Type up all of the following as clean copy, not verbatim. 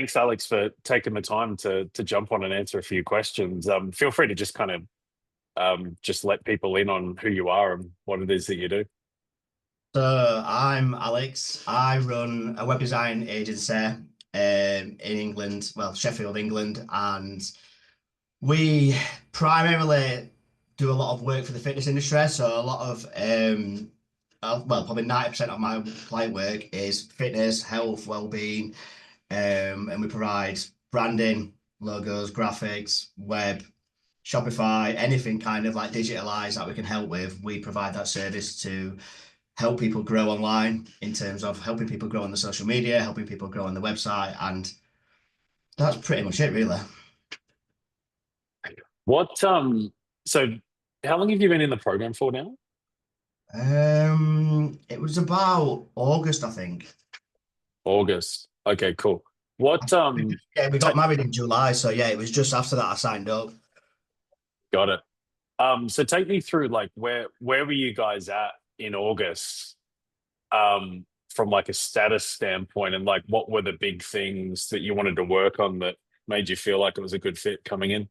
thanks, Alex, for taking the time to jump on and answer a few questions. Feel free to just kind of just let people in on who you are and what it is that you do. So I'm Alex. I run a web design agency in England, well, Sheffield, England, and we primarily do a lot of work for the fitness industry. So a lot of well, probably 90% of my client work is fitness, health, well-being, and we provide branding, logos, graphics, web, Shopify, anything kind of like digitalized that we can help with. We provide that service to help people grow online in terms of helping people grow on the social media, helping people grow on the website, and that's pretty much it, really. What so how long have you been in the program for now? It was about August, I think. August. Okay, cool. What Yeah, we ta got married in July, so yeah, it was just after that I signed up. got it. So take me through like where were you guys at in August from like a status standpoint, and like what were the big things that you wanted to work on that made you feel like it was a good fit coming in?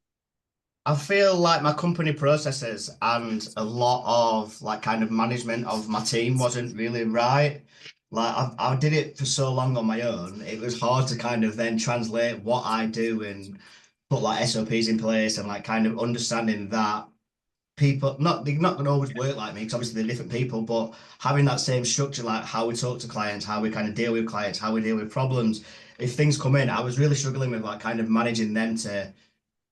I feel like my company processes and a lot of like kind of management of my team wasn't really right. Like I did it for so long on my own, it was hard to kind of then translate what I do and put like SOPs in place and like kind of understanding that people they're not going to always work like me because obviously they're different people, but having that same structure, like how we talk to clients, how we kind of deal with clients, how we deal with problems. If things come in, I was really struggling with like kind of managing them to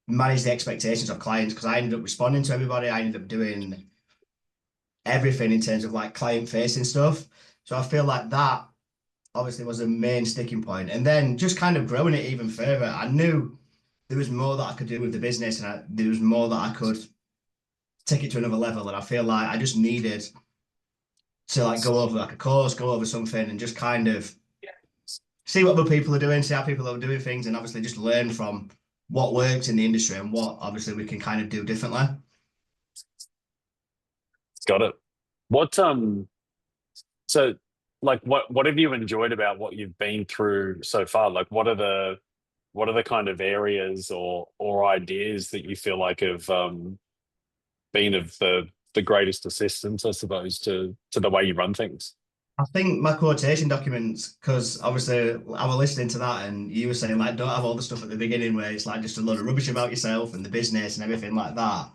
manage the expectations of clients because I ended up responding to everybody. I ended up doing everything in terms of like client facing stuff. So I feel like that obviously was a main sticking point. And then just kind of growing it even further. I knew there was more that I could do with the business and there was more that I could take it to another level. And I feel like I just needed to like go over like a course, go over something and just kind of see what other people are doing, see how people are doing things, and obviously just learn from what works in the industry and what obviously we can kind of do differently. Got it. What so like what have you enjoyed about what you've been through so far? Like what are the kind of areas or ideas that you feel like have been of the greatest assistance, I suppose, to the way you run things? I think my quotation documents, because obviously I was listening to that and you were saying like don't have all the stuff at the beginning where it's like just a load of rubbish about yourself and the business and everything like that,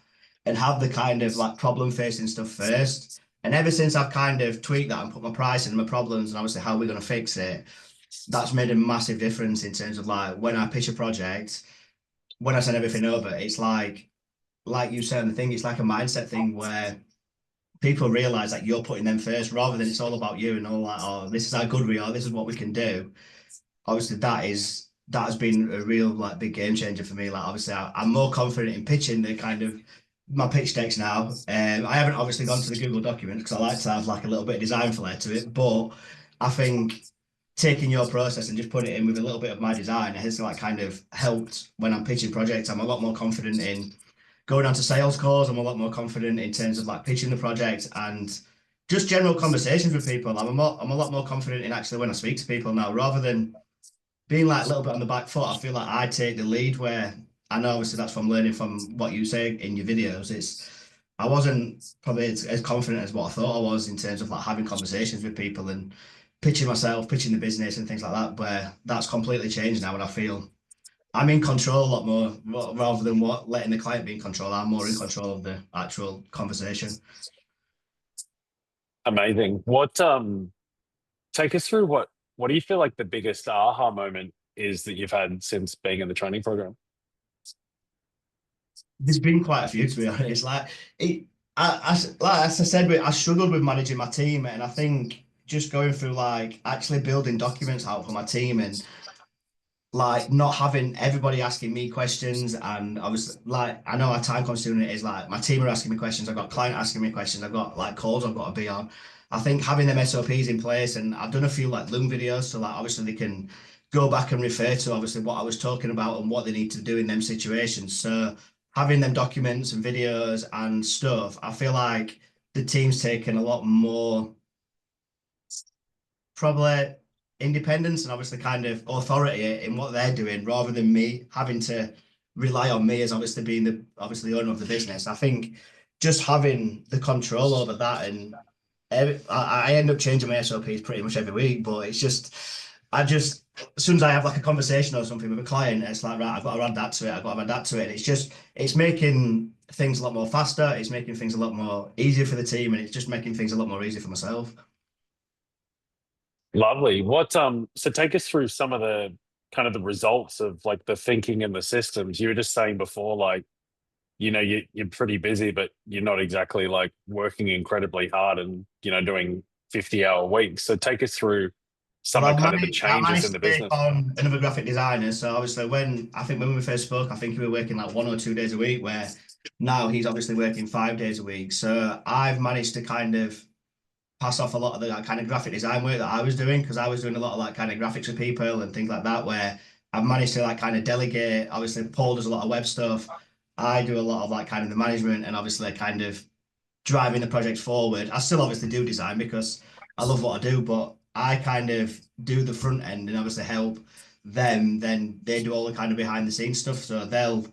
and have the kind of like problem facing stuff first. And ever since I've kind of tweaked that and put my price and my problems and obviously how we're going to fix it, that's made a massive difference in terms of like when I pitch a project, when I send everything over, it's like you said, the thing, it's like a mindset thing where people realize that you're putting them first rather than it's all about you and all like, oh, this is how good we are, this is what we can do. Obviously, that has been a real like big game changer for me. Like obviously, I'm more confident in pitching the kind of my pitch decks now. I haven't obviously gone to the Google documents because I like to have like a little bit of design flair to it, but I think taking your process and just putting it in with a little bit of my design has like kind of helped when I'm pitching projects. I'm a lot more confident in going on to sales calls. I'm a lot more confident in terms of like pitching the project and just general conversations with people. I'm a lot more confident in actually when I speak to people now, rather than being like a little bit on the back foot. I feel like I take the lead where I know obviously that's from learning from what you say in your videos. I wasn't probably as confident as what I thought I was in terms of like having conversations with people and pitching myself, pitching the business and things like that, where that's completely changed now and I feel I'm in control a lot more rather than what letting the client be in control. I'm more in control of the actual conversation. Amazing. What take us through what do you feel like the biggest aha moment is that you've had since being in the training program? There's been quite a few, to be honest. Like it, like as I said, I struggled with managing my team, and I think just going through like actually building documents out for my team and like not having everybody asking me questions, and obviously like I know how time consuming it is. Like my team are asking me questions, I've got client asking me questions, I've got like calls I've got to be on. I think having them SOPs in place, and I've done a few like Loom videos, so like obviously they can go back and refer to obviously what I was talking about and what they need to do in them situations. So having them documents and videos and stuff, I feel like the team's taken a lot more probably. independence and obviously kind of authority in what they're doing rather than me having to rely on me as obviously being the owner of the business. I think just having the control over that and I end up changing my SOPs pretty much every week, but it's just I just as soon as I have like a conversation or something with a client, it's like right, I've got to add that to it, I've got to add that to it. And it's making things a lot more faster, it's making things a lot more easier for the team, and it's just making things a lot more easy for myself. Lovely. So take us through some of the kind of the results of like the thinking and the systems. You were just saying before, like, you're pretty busy, but you're not exactly like working incredibly hard and, doing 50-hour weeks. So take us through Well, some of kind of the I changes managed in to the take business. on another graphic designer. So obviously, when we first spoke, I think he was working like 1 or 2 days a week. Where now he's obviously working 5 days a week. So I've managed to kind of pass off a lot of the like, kind of graphic design work that I was doing because I was doing a lot of like kind of graphics for people and things like that. Where I've managed to like kind of delegate. Obviously, Paul does a lot of web stuff. I do a lot of like kind of the management and obviously kind of driving the project forward. I still obviously do design because I love what I do, but I kind of do the front end and obviously help them. Then they do all the kind of behind the scenes stuff. So they'll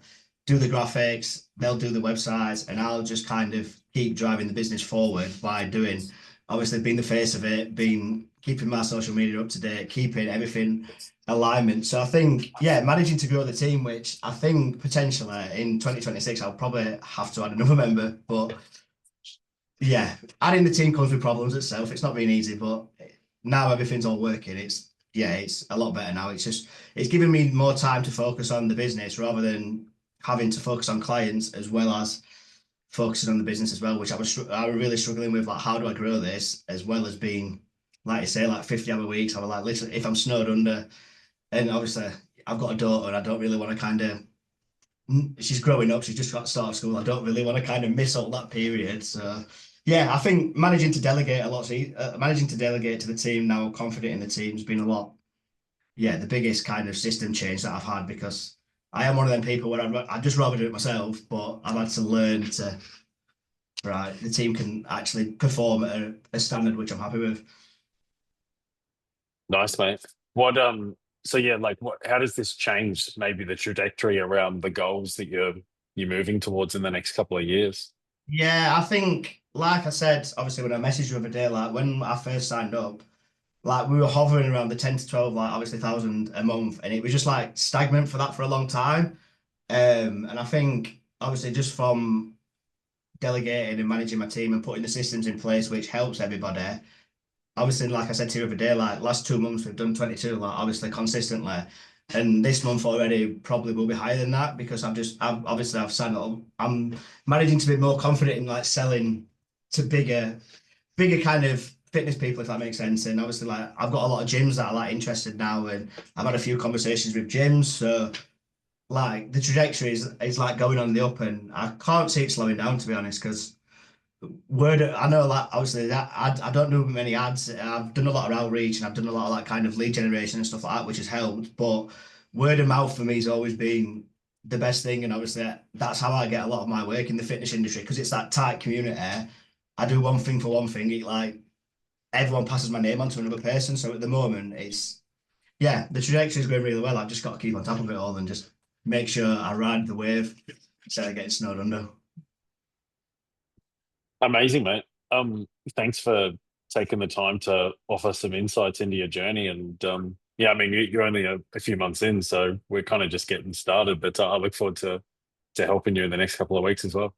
do the graphics, they'll do the websites, and I'll just kind of keep driving the business forward by doing obviously being the face of it, being keeping my social media up to date, keeping everything alignment. So I think, yeah, managing to grow the team, which I think potentially in 2026 I'll probably have to add another member, but yeah, adding the team comes with problems itself. It's not been easy, but now everything's all working. It's a lot better now. It's giving me more time to focus on the business rather than having to focus on clients as well as focusing on the business as well, which I was really struggling with. Like, how do I grow this as well as being, like you say, like 50-hour weeks? I was like, literally, if I'm snowed under, and obviously I've got a daughter and I don't really want to kind of she's growing up. She's just got to start school. I don't really want to kind of miss all that period. So, yeah, I think managing to delegate a lot, managing to delegate to the team now, confident in the team has been a lot. Yeah, the biggest kind of system change that I've had because I am one of them people where I'd just rather do it myself, but I've had to learn to, right, the team can actually perform at a standard which I'm happy with. Nice, mate. What so yeah, like how does this change maybe the trajectory around the goals that you're moving towards in the next couple of years? Yeah, I think, like I said, obviously when I messaged you the other day, like when I first signed up, like we were hovering around the 10 to 12, like obviously thousand a month, and it was just like stagnant for that for a long time. And I think obviously just from delegating and managing my team and putting the systems in place which helps everybody. Obviously, like I said to you the other day, like last 2 months we've done 22, like obviously consistently. And this month already probably will be higher than that because I've signed up. I'm managing to be more confident in like selling to bigger kind of fitness people, if that makes sense. And obviously, like I've got a lot of gyms that are like interested now, and I've had a few conversations with gyms. So like the trajectory is like going on the up, and I can't see it slowing down to be honest. Because word, I know like obviously that I don't do many ads. I've done a lot of outreach and I've done a lot of like kind of lead generation and stuff like that, which has helped. But word of mouth for me has always been the best thing, and obviously that's how I get a lot of my work in the fitness industry because it's that tight community. I do one thing for one thing. It like everyone passes my name on to another person. So at the moment, it's yeah, the trajectory is going really well. I've just got to keep on top of it all and just make sure I ride the wave instead of getting snowed under. Amazing, mate. Thanks for taking the time to offer some insights into your journey. And yeah, I mean, you're only a few months in, so we're kind of just getting started. But I look forward to helping you in the next couple of weeks as well.